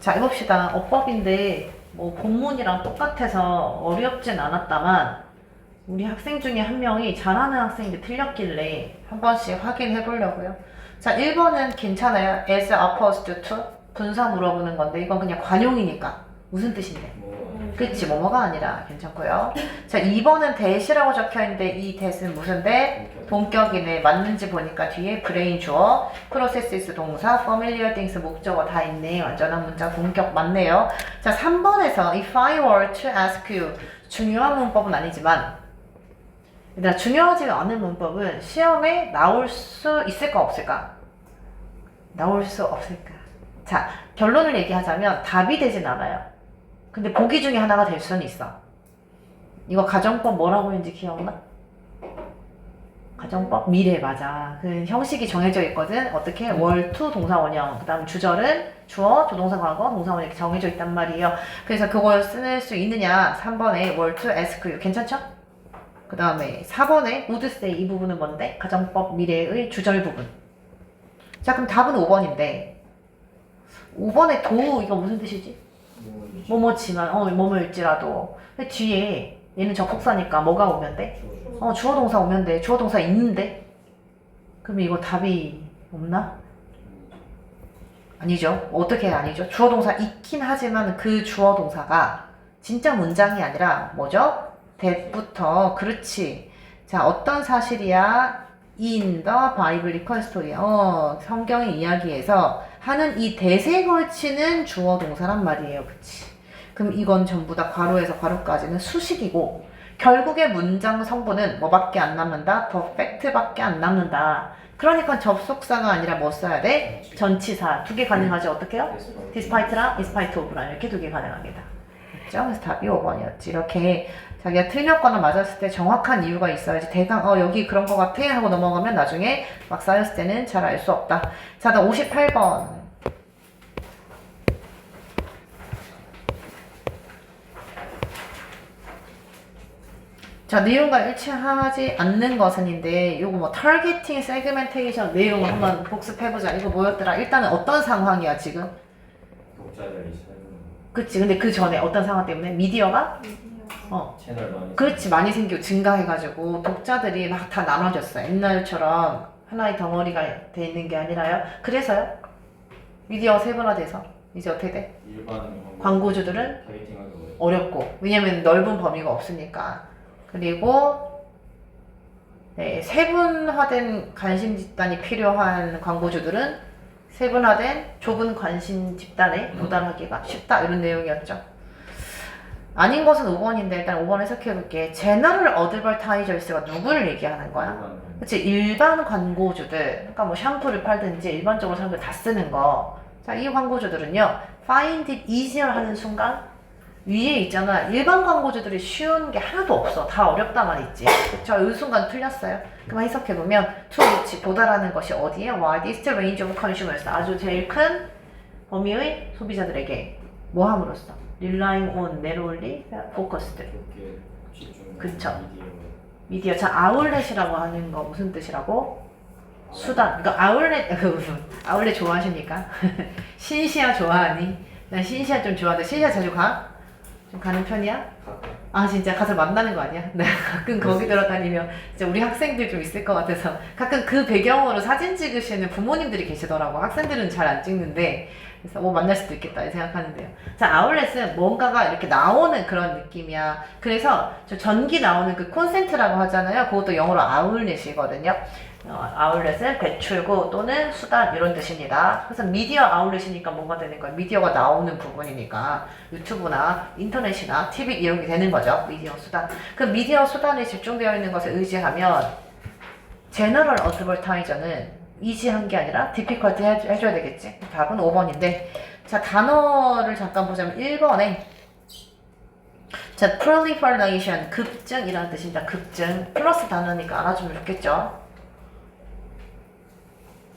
자, 해봅시다. 어법인데 뭐 본문이랑 똑같아서 어렵진 않았다만 우리 학생 중에 한 명이 잘하는 학생인데 틀렸길래 한 번씩 확인해 보려고요. 자, 1번은 괜찮아요. as opposed to 분사 물어보는 건데 이건 그냥 관용이니까 무슨 뜻인데? 그치, 뭐뭐가 아니라 괜찮고요. 자, 2번은 that이라고 적혀있는데 이 that은 무슨 that? 본격이네. 맞는지 보니까 뒤에 brain 주어, processes 동사, familiar things 목적어 다 있네. 완전한 문장 본격 맞네요. 자, 3번에서 if I were to ask you 중요한 문법은 아니지만 얘들아, 중요하지 않은 문법은 시험에 나올 수 있을까 없을까? 나올 수 없을까? 자, 결론을 얘기하자면 답이 되진 않아요. 근데 보기 중에 하나가 될 수는 있어. 이거 가정법 뭐라고 했는지 기억나? 가정법? 미래 맞아. 그 형식이 정해져 있거든. 어떻게? 월투 동사원형. 그 다음 주절은 주어, 조동사 과거, 동사원형 이렇게 정해져 있단 말이에요. 그래서 그걸 쓸 수 있느냐? 3번에 월투 ask you. 괜찮죠? 그 다음에 4번에 would say 이 부분은 뭔데? 가정법 미래의 주절 부분. 자, 그럼 답은 5번인데 5번에 도 이거 무슨 뜻이지? 뭐뭐지만 뭐뭐일지라도. 근데 뒤에 얘는 접속사니까 뭐가 오면 돼? 주어 동사 오면 돼. 주어 동사 있는데? 그럼 이거 답이 없나? 아니죠. 어떻게 아니죠? 주어 동사 있긴 하지만 그 주어 동사가 진짜 문장이 아니라 뭐죠? that부터. 그렇지. 자, 어떤 사실이야? in the biblical story. 성경의 이야기에서 하는 이 that에 걸치는 주어 동사란 말이에요. 그치? 그럼 이건 전부 다 괄호에서 괄호까지는 수식이고 결국에 문장 성분은 뭐밖에 안 남는다? perfect밖에 안 남는다. 그러니까 접속사가 아니라 뭐 써야 돼? 전치사. 두 개 가능하죠. 어떻게 해요? despite랑 despite of랑 이렇게 두 개 가능합니다. 그렇죠? 그래서 답이 5번이었지. 이렇게 자기가 틀렸거나 맞았을 때 정확한 이유가 있어야지 대강 여기 그런 거 같아 하고 넘어가면 나중에 막 쌓였을 때는 잘 알 수 없다. 자, 나 58번. 자, 내용과 일치하지 않는 것은인데 요거 뭐 타겟팅, 세그멘테이션 내용을 한번 복습해보자. 이거 뭐였더라? 일단은 어떤 상황이야 지금? 독자들이 그치. 근데 그 전에 어떤 상황 때문에? 미디어가? 채널 많이 그렇지. 많이 생기고 증가해가지고 독자들이 막 다 나눠졌어. 옛날처럼 하나의 덩어리가 돼 있는 게 아니라요. 그래서요. 미디어 세분화돼서 이제 어떻게 돼? 일반 광고주들은 타겟팅하기 어렵고. 왜냐면 넓은 범위가 없으니까. 그리고 네, 세분화된 관심 집단이 필요한 광고주들은 세분화된 좁은 관심 집단에 도달하기가 쉽다. 이런 내용이었죠. 아닌 것은 5번인데 일단 5번 해석해볼게. 제너럴 어드버타이저스가 누구를 얘기하는 거야? 그치, 일반 광고주들. 그러니까 뭐 샴푸를 팔든지 일반적으로 사람들 다 쓰는 거. 자, 이 광고주들은요, find it easier 하는 순간 위에 있잖아. 일반 광고주들이 쉬운 게 하나도 없어. 다 어렵다만 있지. 그쵸? 이 순간 틀렸어요. 그만 해석해보면 to which 도달하는 것이 어디에? widest range of consumers. 아주 제일 큰 범위의 소비자들에게 뭐 함으로써? relying on narrowly focused. 그쵸. 미디어. 자, 아울렛이라고 하는 거 무슨 뜻이라고? 수단. 그러니까 아울렛 좋아하십니까? 신시아 좋아하니? 난 신시아 좀 좋아하는데 신시아 자주 가? 좀 가는 편이야? 아, 진짜 가서 만나는 거 아니야? 내가 가끔 거기 돌아다니면 진짜 우리 학생들 좀 있을 것 같아서 가끔 그 배경으로 사진 찍으시는 부모님들이 계시더라고. 학생들은 잘 안 찍는데 그래서 만날 수도 있겠다 생각하는데요. 자, 아울렛은 뭔가가 이렇게 나오는 그런 느낌이야. 그래서 저 전기 나오는 그 콘센트라고 하잖아요. 그것도 영어로 아울렛이거든요. 아울렛은 배출구 또는 수단 이런 뜻입니다. 그래서 미디어 아울렛이니까 뭔가 되는 거예요. 미디어가 나오는 부분이니까 유튜브나 인터넷이나 TV 이런 게 되는 거죠. 미디어 수단. 그 미디어 수단에 집중되어 있는 것을 의지하면 제너럴 어드버타이저는 이지한 게 아니라 디피컬트 해줘야 되겠지. 답은 5번인데 자, 단어를 잠깐 보자면 1번에 자, proliferation 급증이라는 뜻입니다. 급증 플러스 단어니까 알아주면 좋겠죠.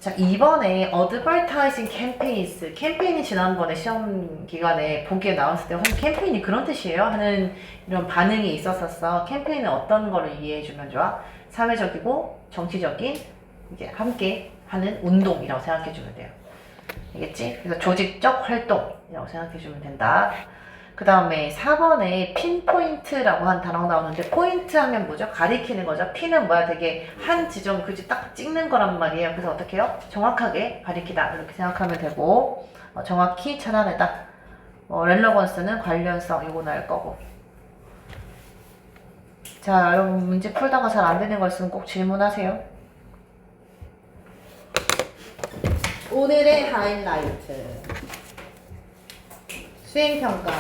자, 2번에 advertising campaigns. 캠페인이 지난번에 시험 기간에 보기에 나왔을 때 캠페인이 그런 뜻이에요? 하는 이런 반응이 있었었어. 캠페인은 어떤 거를 이해해주면 좋아? 사회적이고 정치적인 이제 함께 하는 운동이라고 생각해주면 돼요. 알겠지? 그래서 조직적 활동이라고 생각해주면 된다. 그 다음에 4번에 핀포인트라고 한 단어가 나오는데, 포인트 하면 뭐죠? 가리키는 거죠. 핀은 뭐야? 되게 한 지점 그지 딱 찍는 거란 말이에요. 그래서 어떻게 해요? 정확하게 가리키다 이렇게 생각하면 되고, 정확히 찾아내다. 렐러번스는 관련성 이거 나올 거고. 자, 여러분 문제 풀다가 잘 안 되는 거 있으면 꼭 질문하세요. 오늘의 하이라이트 수행평가.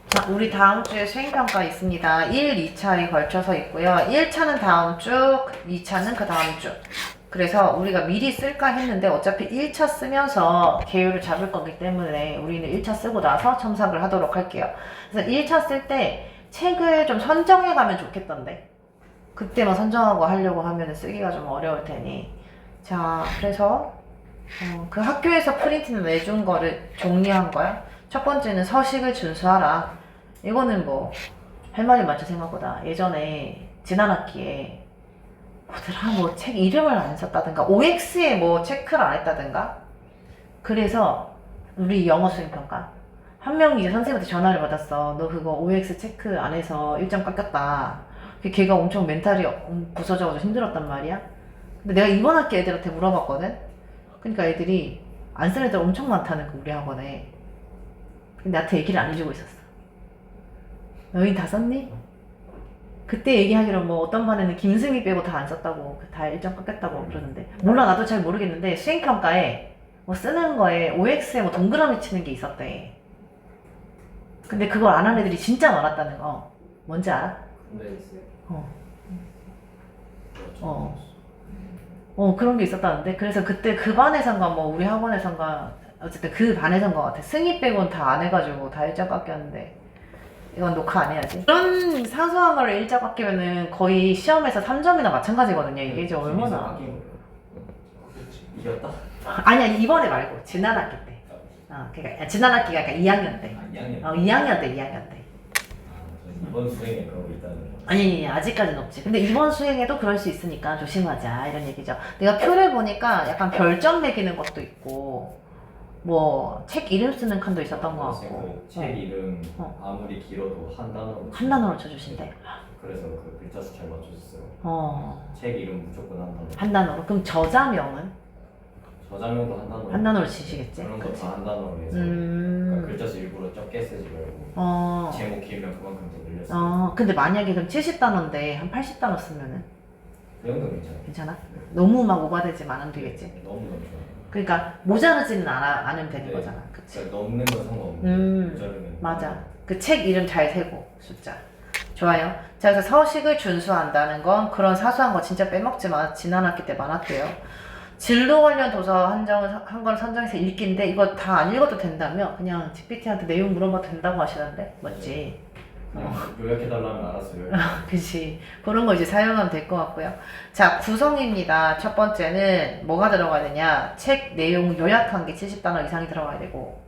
자, 우리 다음 주에 수행평가 있습니다. 1, 2차에 걸쳐서 있고요. 1차는 다음 주, 2차는 그 다음 주. 그래서 우리가 미리 쓸까 했는데 어차피 1차 쓰면서 계율을 잡을 거기 때문에 우리는 1차 쓰고 나서 첨삭을 하도록 할게요. 그래서 1차 쓸 때 책을 좀 선정해 가면 좋겠던데. 그때만 선정하고 하려고 하면 쓰기가 좀 어려울 테니. 자, 그래서 그 학교에서 프린트는 내준 거를 정리한 거야. 첫 번째는 서식을 준수하라. 이거는 뭐 할 말이 많죠 생각보다. 예전에 지난 학기에 뭐더라 뭐 책 이름을 안 썼다든가 OX에 뭐 체크를 안 했다든가. 그래서 우리 영어 수행평가 한 명이 이제 선생님한테 전화를 받았어. 너 그거 OX 체크 안 해서 1점 깎였다. 걔가 엄청 멘탈이 부서져가지고 힘들었단 말이야. 근데 내가 이번 학기 애들한테 물어봤거든. 그러니까 애들이 안 쓴 애들 엄청 많다는 거 우리 학원에. 근데 나한테 얘기를 안 해주고 있었어. 너희 다 썼니? 그때 얘기하기로 뭐 어떤 반에는 김승희 빼고 다 안 썼다고, 다 1점 깎였다고 그러는데. 몰라, 나도 잘 모르겠는데 수행평가에 뭐 쓰는 거에 OX에 뭐 동그라미 치는 게 있었대. 근데 그걸 안 한 애들이 진짜 많았다는 거. 뭔지 알아? 근데 있어요. 그런 게 있었다는데. 그래서 그때 그 반에선가 뭐 우리 학원에선가 어쨌든 그 반에선 것 같아. 승희 빼고는 다 안 해가지고 다 1점 깎였는데. 이건 녹화 안 해야지. 그런 사소한 거를 일자 깎이면은 거의 시험에서 3점이나 마찬가지거든요. 이게 이제 얼마나. 이겼다? 아니야, 이번에 말고 지난 학기 때. 그러니까 지난 학기가 그러니까 2학년 때. 2학년. 2학년 때, 2학년 때. 이번 수행에 그런 거 있다는 거. 아니, 아직까지는 없지. 근데 이번 수행에도 그럴 수 있으니까 조심하자 이런 얘기죠. 내가 표를 보니까 약간 별점 매기는 것도 있고, 뭐 책 이름 쓰는 칸도 있었던 것 같고. 책 이름 아무리 길어도 한 단어로 쳐주신대. 그래서 그 글자 수 잘 맞춰줬어요. 책 이름 무조건 한 단어. 한 단어로. 그럼 저자명은? 저자명도 한 단어. 한 단어로 치시겠지? 그런 거 다 한 단어로 해서. 그러니까 글자 수 일부러 적게 쓰지 말고. 제목 길면 그만큼 더 늘렸어요. 근데 만약에 그럼 70단어인데 한 80단어 쓰면은? 그 정도 괜찮아요. 괜찮아? 너무 막 오바되지만 안 되겠지? 너무 좋아요. 그러니까 모자르지는 않으면 되는 네. 거잖아. 그치? 그러니까 넘는 건 상관없는데 모자르면. 맞아. 그 책 이름 잘 세고 숫자. 좋아요. 자, 그래서 서식을 준수한다는 건 그런 사소한 거 진짜 빼먹지 마. 지난 학기 때 많았대요. 진로 관련 도서 한 권 선정해서 읽기인데 이거 다 안 읽어도 된다며 그냥 GPT한테 내용 물어봐도 된다고 하시던데. 맞지? 요약해달라면 알았어요. 그치. 그런 거 이제 사용하면 될 것 같고요. 자, 구성입니다. 첫 번째는 뭐가 들어가야 되냐. 책 내용 요약한 게 70단어 이상이 들어가야 되고,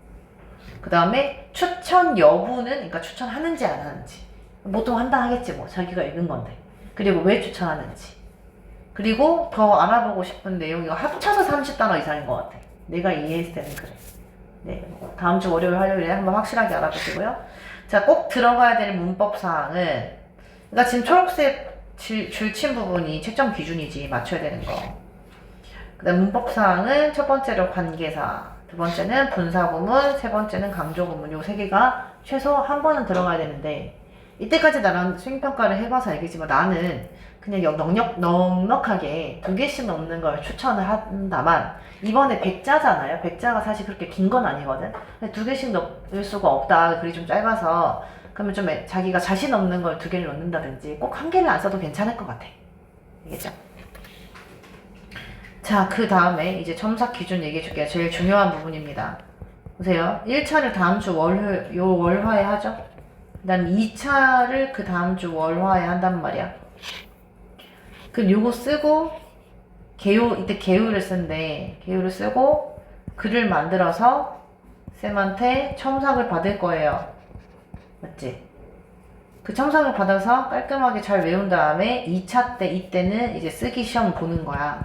그 다음에 추천 여부는, 그러니까 추천하는지 안 하는지. 보통 한다 하겠지 뭐. 자기가 읽은 건데. 그리고 왜 추천하는지. 그리고 더 알아보고 싶은 내용이 합쳐서 30단어 이상인 것 같아. 내가 이해했을 때는 그래. 네. 다음 주 월요일, 화요일에 한번 확실하게 알아보시고요. 자, 꼭 들어가야 될 문법 사항은, 그러니까 지금 초록색 줄친 부분이 채점 기준이지, 맞춰야 되는 거. 그 다음 문법 사항은 첫 번째로 관계사, 두 번째는 분사구문, 세 번째는 강조구문. 요 세 개가 최소 한 번은 들어가야 되는데, 이때까지 나랑 수행평가를 해봐서 알겠지만 나는 그냥 넉넉하게 2개씩 넣는 걸 추천을 한다만, 이번에 100자잖아요. 100자가 사실 그렇게 긴 건 아니거든. 근데 2개씩 넣을 수가 없다. 글이 좀 짧아서. 그러면 좀 자기가 자신 없는 걸 2개를 넣는다든지 꼭 1개를 안 써도 괜찮을 것 같아. 알겠죠? 자, 그 다음에 이제 첨삭 기준 얘기해 줄게요. 제일 중요한 부분입니다. 보세요. 1차를 다음 주 월화에 하죠? 그 다음 2차를 그 다음 주 월화에 한단 말이야. 그럼 요거 쓰고, 이때 개요를 쓴대. 개요를 쓰고, 글을 만들어서 쌤한테 첨삭을 받을 거예요. 맞지? 그 첨삭을 받아서 깔끔하게 잘 외운 다음에 2차 때, 이때는 이제 쓰기 시험 보는 거야.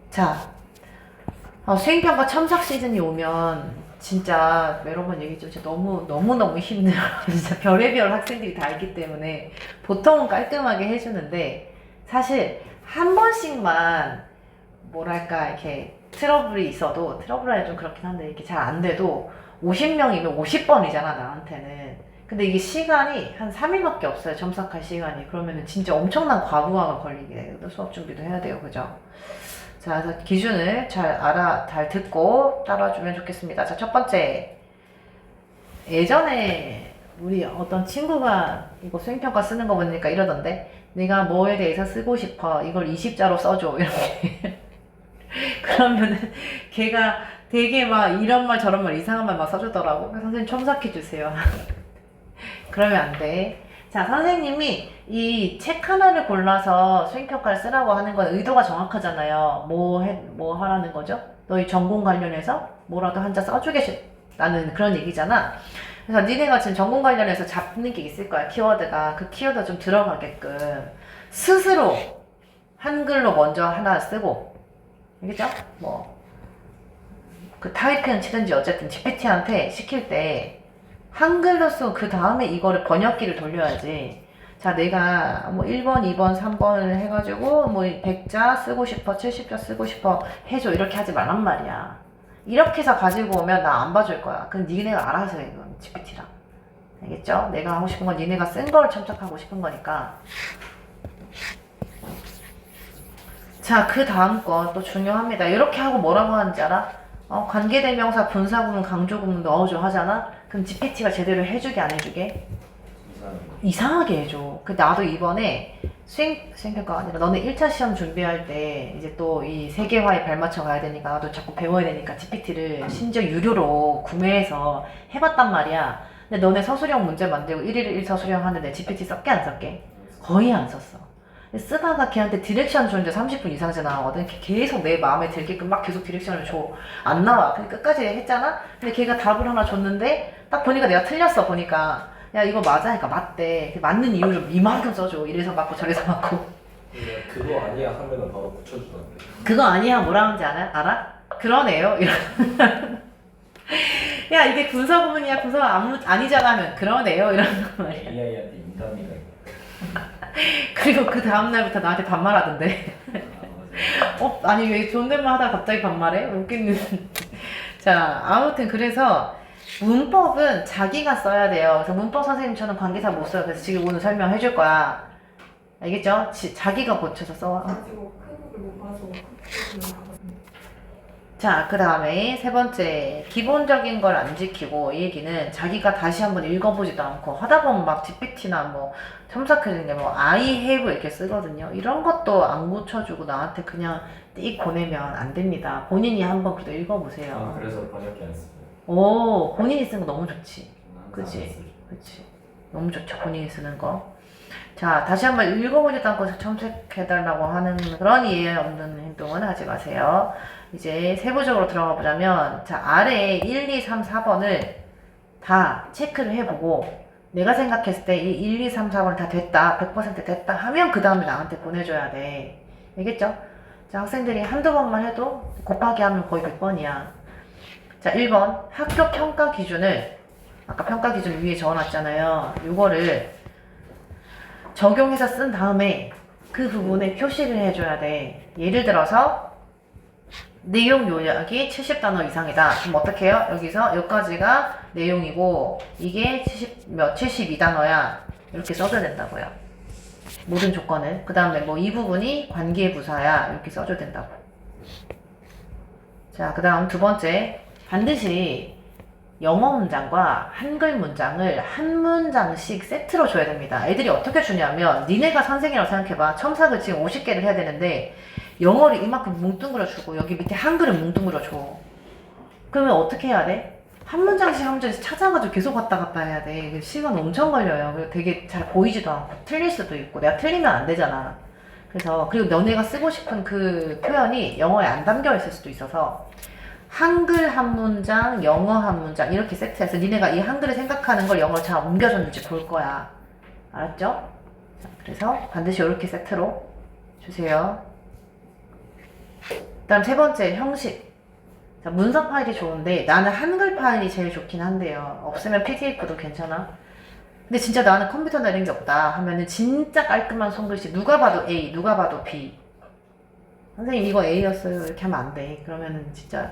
자, 수행평가 첨삭 시즌이 오면 진짜 여러 번 얘기했죠. 진짜 너무 힘들어. 진짜 별의별 학생들이 다 있기 때문에 보통은 깔끔하게 해주는데 사실 한 번씩만 뭐랄까 이렇게 트러블이 있어도 트러블이 좀 그렇긴 한데 이렇게 잘 안 돼도 50명이면 50번이잖아 나한테는. 근데 이게 시간이 한 3일밖에 없어요. 첨삭할 시간이. 그러면은 진짜 엄청난 과부하가 걸리게 돼요. 수업 준비도 해야 돼요. 그죠? 자, 그래서 기준을 잘 듣고 따라주면 좋겠습니다. 자, 첫 번째. 예전에 우리 어떤 친구가 이거 수행평가 쓰는 거 보니까 이러던데, 내가 뭐에 대해서 쓰고 싶어. 이걸 20자로 써줘. 이렇게. 그러면은 걔가 되게 막 이런 말 저런 말 이상한 말 막 써주더라고. 선생님 첨삭해주세요. 그러면 안 돼. 자, 선생님이 이 책 하나를 골라서 수행평가를 쓰라고 하는 건 의도가 정확하잖아요. 뭐 하라는 거죠? 너희 전공 관련해서 뭐라도 한 자 써주겠다는 그런 얘기잖아. 그래서 니네가 지금 전공 관련해서 잡는 게 있을 거야. 키워드가. 그 키워드 좀 들어가게끔 스스로 한글로 먼저 하나 쓰고, 알겠죠? 그 타이핑 치든지 어쨌든 GPT한테 시킬 때 한글로 쓰고 그 다음에 이거를 번역기를 돌려야지. 자, 내가 1번, 2번, 3번을 해가지고 100자 쓰고 싶어, 70자 쓰고 싶어 해줘. 이렇게 하지 말란 말이야. 이렇게 해서 가지고 오면 나 안 봐줄 거야. 그럼 니네가 알아서 해, 이건 GPT랑. 알겠죠? 내가 하고 싶은 건 니네가 쓴 걸 첨삭하고 싶은 거니까. 자, 그 다음 건 또 중요합니다. 이렇게 하고 뭐라고 하는지 알아? 관계대명사, 분사구문, 강조구문 넣어줘 하잖아? 그럼 GPT가 제대로 해주게 안 해주게? 이상하게 해줘. 나도 이번에 수행평가가 아니라 너네 1차 시험 준비할 때 이제 또 이 세계화에 발맞춰 가야 되니까 나도 자꾸 배워야 되니까 GPT를 심지어 유료로 구매해서 해봤단 말이야. 근데 너네 서술형 문제 만들고 1일 1서술형 하는데 GPT 썼게 안 썼게? 거의 안 썼어. 쓰다가 걔한테 디렉션 줬는데 30분 이상 지나거든. 계속 내 마음에 들게끔 막 계속 디렉션을 줘. 안 나와. 근데 끝까지 했잖아? 근데 걔가 답을 하나 줬는데 딱 보니까 내가 틀렸어. 보니까 야 이거 맞아? 그러니까 맞대. 맞는 이유를 이만큼 써줘. 이래서 맞고 저래서 맞고. 그거 아니야 하면은 바로 붙여주던데. 그거 아니야 뭐라 하는지 알아? 그러네요. 이런. 야 이게 분사구문이야 분사가 아니잖아 하면 그러네요. 이런 말이야. AI한테 인간미가 그리고 그 다음날부터 나한테 반말하던데. 아니 왜 존댓말 하다가 갑자기 반말해? 웃기는. 자, 아무튼 그래서 문법은 자기가 써야 돼요. 그래서 문법 선생님처럼 관계사 못 써요. 그래서 지금 오늘 설명해 줄 거야. 알겠죠? 자기가 고쳐서 써. 자, 그 다음에 세 번째, 기본적인 걸 안 지키고, 이 얘기는 자기가 다시 한번 읽어보지도 않고 하다 보면 막 GPT나 첨삭해주는 게 I have 이렇게 쓰거든요. 이런 것도 안 고쳐주고 나한테 그냥 띡 보내면 안 됩니다. 본인이 한번 그래도 읽어보세요. 그래서 번역기 안 쓰고. 오, 본인이 쓰는 거 너무 좋지. 그치? 너무 좋죠, 본인이 쓰는 거. 자, 다시 한번 읽어보지도 않고 첨삭해달라고 하는 그런 이해 없는 행동은 하지 마세요. 이제 세부적으로 들어가 보자면, 자, 아래에 1, 2, 3, 4번을 다 체크를 해보고, 내가 생각했을 때 이 1, 2, 3, 4번 다 됐다, 100% 됐다 하면 그 다음에 나한테 보내줘야 돼. 알겠죠? 자, 학생들이 한두 번만 해도 곱하기 하면 거의 100번이야. 자, 1번. 학교 평가 기준을, 아까 평가 기준 위에 적어놨잖아요. 이거를 적용해서 쓴 다음에 그 부분에 표시를 해줘야 돼. 예를 들어서, 내용 요약이 70단어 이상이다. 그럼 어떻게 해요? 여기서 여기까지가 내용이고 이게 72단어야. 이렇게 써줘야 된다고요. 모든 조건을. 그 다음에 이 부분이 관계부사야. 이렇게 써줘야 된다고. 자, 그 다음 두 번째. 반드시 영어 문장과 한글 문장을 한 문장씩 세트로 줘야 됩니다. 애들이 어떻게 주냐면 니네가 선생이라고 생각해봐. 첨삭을 지금 50개를 해야 되는데 영어를 이만큼 뭉뚱그려 주고 여기 밑에 한글을 뭉뚱그려 줘. 그러면 어떻게 해야 돼? 한 문장씩 한 문장씩 찾아가지고 계속 왔다 갔다 해야 돼. 시간 엄청 걸려요. 그리고 되게 잘 보이지도 않고 틀릴 수도 있고 내가 틀리면 안 되잖아. 그래서 그리고 너네가 쓰고 싶은 그 표현이 영어에 안 담겨 있을 수도 있어서 한글 한 문장, 영어 한 문장 이렇게 세트해서 니네가 이 한글을 생각하는 걸 영어로 잘 옮겨줬는지 볼 거야. 알았죠? 자, 그래서 반드시 이렇게 세트로 주세요. 그다음 세 번째 형식. 자, 문서 파일이 좋은데 나는 한글 파일이 제일 좋긴 한데요. 없으면 PDF도 괜찮아. 근데 진짜 나는 컴퓨터나 이런 게 없다 하면은 진짜 깔끔한 손글씨. 누가 봐도 A, 누가 봐도 B. 선생님 이거 A였어요. 이렇게 하면 안 돼. 그러면은 진짜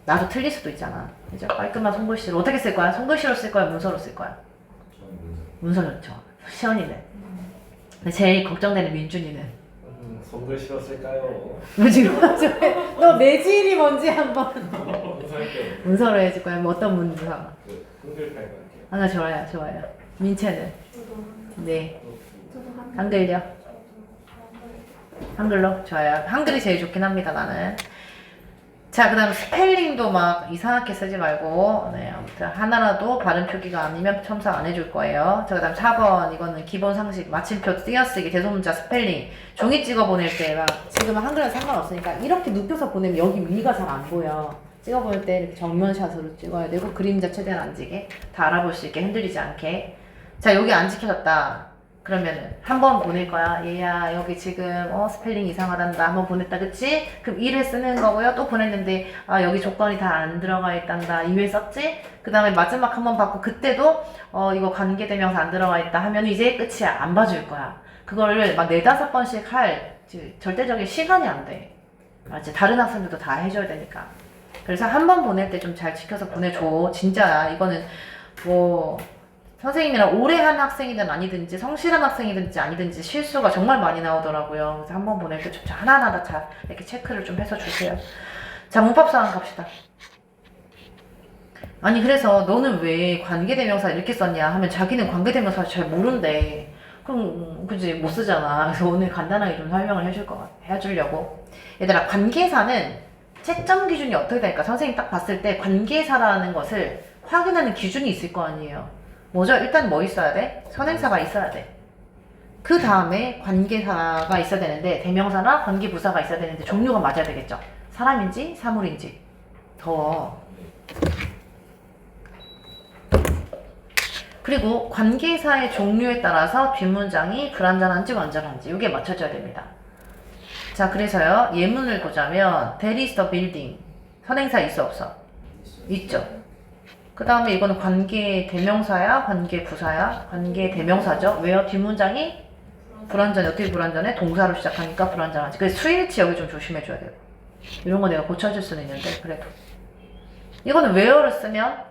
나도 틀릴 수도 있잖아. 그죠? 깔끔한 손글씨로 어떻게 쓸 거야? 손글씨로 쓸 거야? 문서로 쓸 거야? 저는 문서. 문서 좋죠. 시연이는. 근데 제일 걱정되는 민준이는. 손글씨로 쓸까요? 문지로 너 매질이 뭔지 한번 문서 할게요. 문서로 해줄 거야. 뭐 어떤 문서? 그 한글 파일 할게요. 하나 좋아요, 좋아요. 민채는 네 저도 한글요. 한글로 좋아요. 한글이 제일 좋긴 합니다. 나는. 자, 그다음 스펠링도 막 이상하게 쓰지 말고 네 아무튼 하나라도 발음 표기가 아니면 첨삭 안 해줄 거예요. 자, 그다음 4번 이거는 기본 상식 마침표 띄어쓰기 대소문자 스펠링 종이 찍어 보낼 때 막 지금은 한글은 상관없으니까 이렇게 눕혀서 보내면 여기 위가 잘 안 보여. 찍어 보낼 때 이렇게 정면샷으로 찍어야 되고 그림자 최대한 안 지게 다 알아볼 수 있게 흔들리지 않게. 자, 여기 안 지켜졌다. 그러면은 한 번 보낼 거야. 얘야 여기 지금 스펠링 이상하단다. 한번 보냈다. 그치? 그럼 1회 쓰는 거고요. 또 보냈는데 아 여기 조건이 다 안 들어가 있단다. 2회 썼지? 그 다음에 마지막 한 번 받고 그때도 이거 관계대명사 안 들어가 있다 하면 이제 끝이야. 안 봐줄 거야. 그거를 막 4-5번씩 할 절대적인 시간이 안 돼. 알지? 다른 학생들도 다 해줘야 되니까. 그래서 한 번 보낼 때 좀 잘 지켜서 보내줘. 진짜야. 이거는 뭐 선생님이랑 오래 한 학생이든 아니든지 성실한 학생이든지 아니든지 실수가 정말 많이 나오더라고요. 그래서 한 번 보낼 때 좀 하나하나 잘 이렇게 체크를 좀 해서 주세요. 자, 문법상황 갑시다. 아니 그래서 너는 왜 관계대명사 이렇게 썼냐 하면 자기는 관계대명사 잘 모른대. 그럼 그지 못 쓰잖아. 그래서 오늘 간단하게 좀 설명을 해주려고. 얘들아, 관계사는 채점 기준이 어떻게 될까? 선생님 딱 봤을 때 관계사라는 것을 확인하는 기준이 있을 거 아니에요. 뭐죠? 일단 뭐 있어야 돼? 선행사가 있어야 돼. 그 다음에 관계사가 있어야 되는데 대명사나 관계부사가 있어야 되는데 종류가 맞아야 되겠죠. 사람인지 사물인지. 더워. 그리고 관계사의 종류에 따라서 뒷문장이 불완전한지 완전한지 이게 맞춰져야 됩니다. 자, 그래서요. 예문을 보자면 There is a building. 선행사 있어 없어? 있죠. 그 다음에 이거는 관계 대명사야? 관계 부사야? 관계 대명사죠. 왜요? 뒷문장이 불완전해. 어떻게 불완전해? 동사로 시작하니까 불완전하지. 그래서 수일치 여기 좀 조심해줘야 돼요. 이런 거 내가 고쳐줄 수는 있는데 그래도 이거는 where를 쓰면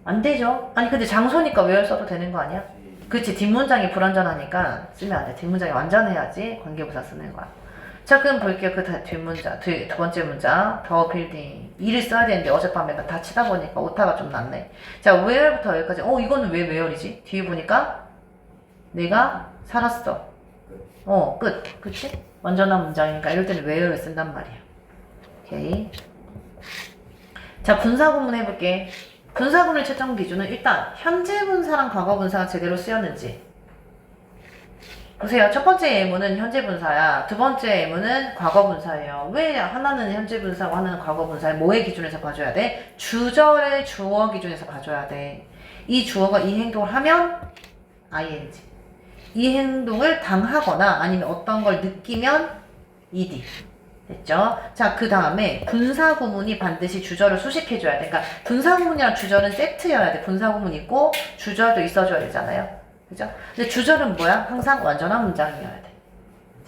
안 되죠. 아니 근데 장소니까 where 써도 되는 거 아니야? 그치. 뒷문장이 불완전하니까 쓰면 안 돼. 뒷문장이 완전해야지 관계부사 쓰는 거야. 자, 그럼 볼게요. 그 뒷문장, 두 번째 문장. 더 빌딩. 일을 써야 되는데 어젯밤에 다 치다 보니까 오타가 좀 났네. 자, where부터 여기까지. 이거는 왜 where이지? 뒤에 보니까 내가 살았어. 끝. 그치? 완전한 문장이니까 이럴 때는 where를 쓴단 말이야. 오케이. 자, 분사구문 해볼게. 분사구문의 채점 기준은 일단 현재 분사랑 과거 분사가 제대로 쓰였는지. 보세요. 첫 번째 예문은 현재 분사야. 두 번째 예문은 과거 분사예요. 왜 하나는 현재 분사고 하나는 과거 분사야? 뭐의 기준에서 봐줘야 돼? 주절의 주어 기준에서 봐줘야 돼. 이 주어가 이 행동을 하면 ing. 이 행동을 당하거나 아니면 어떤 걸 느끼면 ed. 됐죠? 자, 그 다음에 분사구문이 반드시 주절을 수식해줘야 돼. 그러니까 분사구문이랑 주절은 세트여야 돼. 분사구문 있고 주절도 있어줘야 되잖아요. 그죠? 근데 주절은 뭐야? 항상 완전한 문장이어야 돼.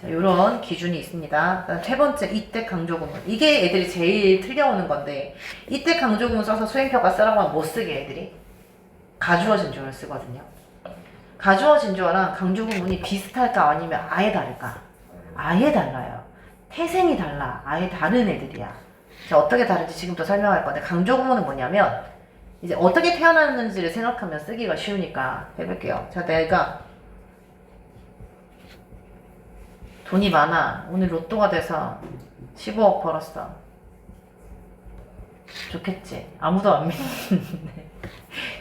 자, 요런 기준이 있습니다. 그다음 세 번째, 이때 강조구문. 이게 애들이 제일 틀려오는 건데, 이때 강조구문 써서 수행평가 쓰라고 하면 못 쓰게 애들이. 가주어 진주어를 쓰거든요. 가주어 진주어랑 강조구문이 비슷할까 아니면 아예 다를까? 아예 달라요. 태생이 달라. 아예 다른 애들이야. 자, 어떻게 다른지 지금부터 설명할 건데, 강조구문은 뭐냐면, 이제 어떻게 태어났는지를 생각하면 쓰기가 쉬우니까 해볼게요. 자, 내가 돈이 많아. 오늘 로또가 돼서 15억 벌었어. 좋겠지. 아무도 안 믿는데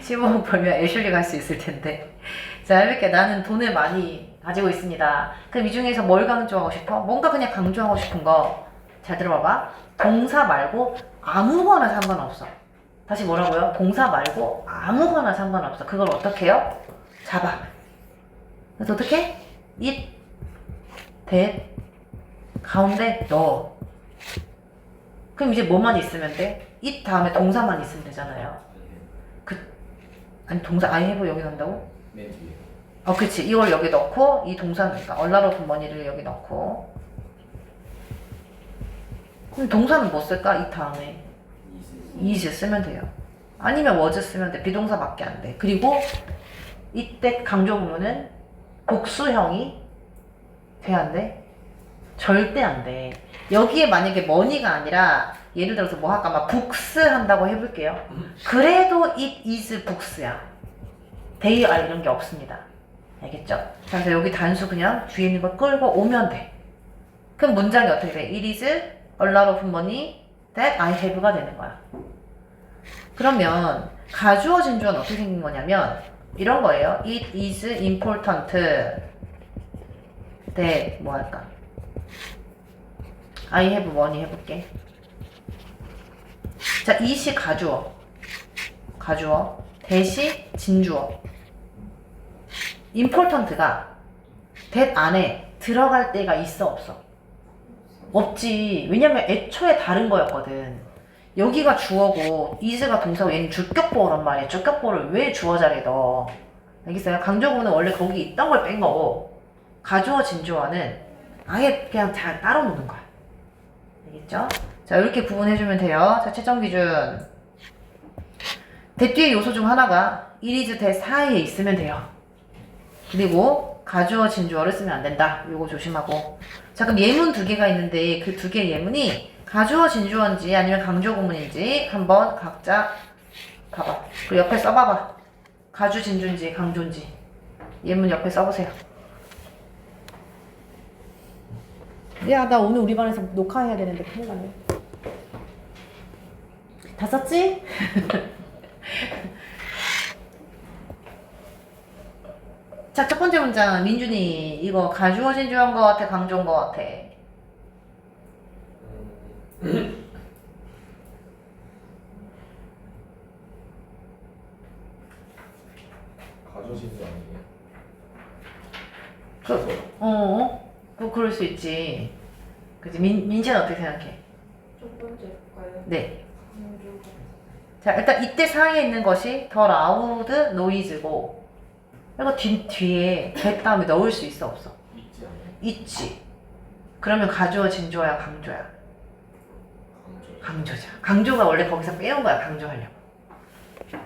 15억 벌면 애슐리 갈 수 있을 텐데. 자, 해볼게. 나는 돈을 많이 가지고 있습니다. 그럼 이 중에서 뭘 강조하고 싶어? 뭔가 그냥 강조하고 싶은 거. 잘 들어봐봐. 동사 말고 아무거나 상관없어. 다시 뭐라고요? 동사 말고 아무거나 상관없어. 그걸 어떻게 해요? 잡아. 그래서 어떻게? it, that, 가운데 넣어. 그럼 이제 뭐만 있으면 돼? it 다음에 동사만 있으면 되잖아요. 아니 동사 I have 여기 넣는다고? 맨 뒤에. 그치. 이걸 여기 넣고 이 동사니까 a lot of money를 여기 넣고. 그럼 동사는 뭐 쓸까? 이 다음에 is 쓰면 돼요. 아니면 was 쓰면 돼. 비동사밖에 안 돼. 그리고 이때 강조 부분은 복수형이 돼, 안 돼? 절대 안 돼. 여기에 만약에 money가 아니라 예를 들어서 뭐 할까? 막 books 한다고 해볼게요. 그래도 it is books야. they are 이런 게 없습니다. 알겠죠? 그래서 여기 단수 그냥 뒤에 있는 걸 끌고 오면 돼. 그럼 문장이 어떻게 돼? It is a lot of money that I have가 되는 거야. 그러면 가주어 진주어는 어떻게 생긴 거냐면 이런 거예요. It is important that 뭐 할까? I have money 해볼게. 자, it이 가주어. that이 진주어. important가 that 안에 들어갈 때가 있어 없어? 없지. 왜냐면 애초에 다른 거였거든. 여기가 주어고 is가 동사고 얘는 주격보어란 말이야. 주격보어를 왜 주어 자리에 넣어? 알겠어요? 강조구는 원래 거기 있던 걸 뺀 거고 가주어 진주어는 아예 그냥 잘 따로 놓는 거야. 알겠죠? 자, 이렇게 구분해주면 돼요. 자, 최종 기준. that 뒤에 요소 중 하나가 it is that 사이에 있으면 돼요. 그리고 가주어 진주어를 쓰면 안 된다. 요거 조심하고. 자, 그럼 예문 두 개가 있는데 그 두 개의 예문이 가주어 진주어인지 아니면 강조 구문인지 한번 각자 봐봐. 그리고 옆에 써봐봐. 가주 진주인지 강조인지 예문 옆에 써보세요. 야, 나 오늘 우리 반에서 녹화해야 되는데 큰일 났네. 다 썼지? 자, 첫 번째 문장. 민준이 이거 가주어 진주어인 거 같아? 강조인 거 같아? 가져진지 아니에요? 그럴 수 있지. 그치? 민지는 어떻게 생각해? 첫 번째 볼까요? 네. 강조가. 자, 일단 이때 사이에 있는 것이 더 라우드 노이즈고, 이거 뒤에 that 다음에 넣을 수 있어 없어? 있지 않아요? 있지. 그러면 가주어 진주어야 강조야? 강조. 강조자. 강조가 원래 거기서 빼온 거야. 강조하려고.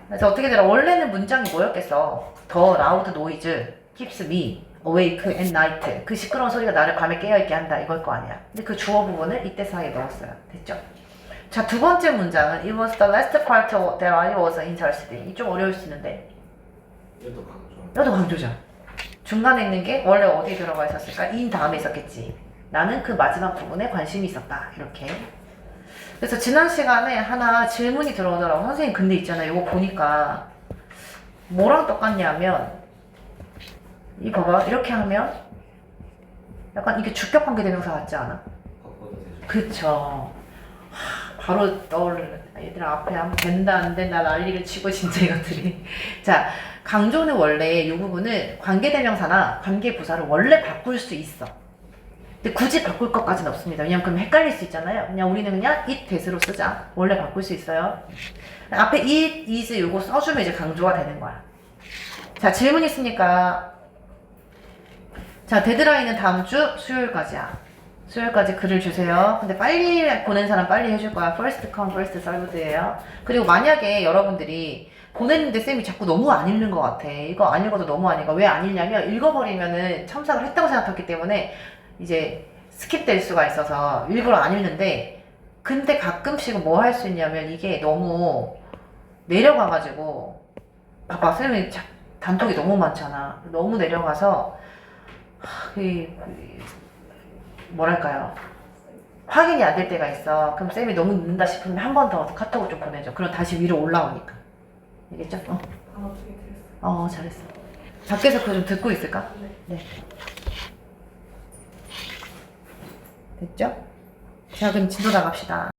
그래서 어떻게 되나? 원래는 문장이 뭐였겠어? 더 라우드 노이즈 keeps me awake at night. 그 시끄러운 소리가 나를 밤에 깨어있게 한다. 이걸 거 아니야. 근데 그 주어 부분을 이때 사이에 넣었어요. 됐죠? 자, 두 번째 문장은 It was the last part that I was interested in. 이 좀 어려울 수 있는데 얘도 강조. 이것도 강조죠. 중간에 있는 게 원래 어디에 들어가 있었을까? in 다음에 있었겠지. 나는 그 마지막 부분에 관심이 있었다. 이렇게. 그래서 지난 시간에 하나 질문이 들어오더라고. 선생님 근데 있잖아. 이거 보니까 뭐랑 똑같냐면 이 봐봐. 이렇게 하면 약간 이게 주격관계대명사 같지 않아? 바꿔도 되죠. 그쵸. 바로 떠오르는. 얘들아 앞에 하면 된다 안 된다 난리를 치고 진짜 이것들이. 자, 강조는 원래 이 부분을 관계대명사나 관계부사를 원래 바꿀 수 있어. 근데 굳이 바꿀 것까지는 없습니다. 왜냐면 그럼 헷갈릴 수 있잖아요. 그냥 우리는 그냥 it that으로 쓰자. 원래 바꿀 수 있어요. 앞에 it, is 요거 써주면 이제 강조가 되는 거야. 자, 질문 있습니까? 자, 데드라인은 다음 주 수요일까지야. 수요일까지 글을 주세요. 근데 빨리 보낸 사람 빨리 해줄 거야. first come first served예요. 그리고 만약에 여러분들이 보냈는데 쌤이 자꾸 너무 안 읽는 것 같아. 이거 안 읽어도 너무 안 읽어. 왜 안 읽냐면 읽어버리면은 첨삭을 했다고 생각했기 때문에 이제 스킵될 수가 있어서 일부러 안 읽는데, 근데 가끔씩은 뭐 할 수 있냐면 이게 너무 내려가가지고 봐봐 쌤이 단톡이 너무 많잖아. 너무 내려가서 뭐랄까요, 확인이 안 될 때가 있어. 그럼 쌤이 너무 늦는다 싶으면 한 번 더 카톡을 좀 보내줘. 그럼 다시 위로 올라오니까. 알겠죠? 어떻게 들었어요? 잘했어. 밖에서 그거 좀 듣고 있을까? 네. 됐죠? 자, 그럼 진도 나갑시다.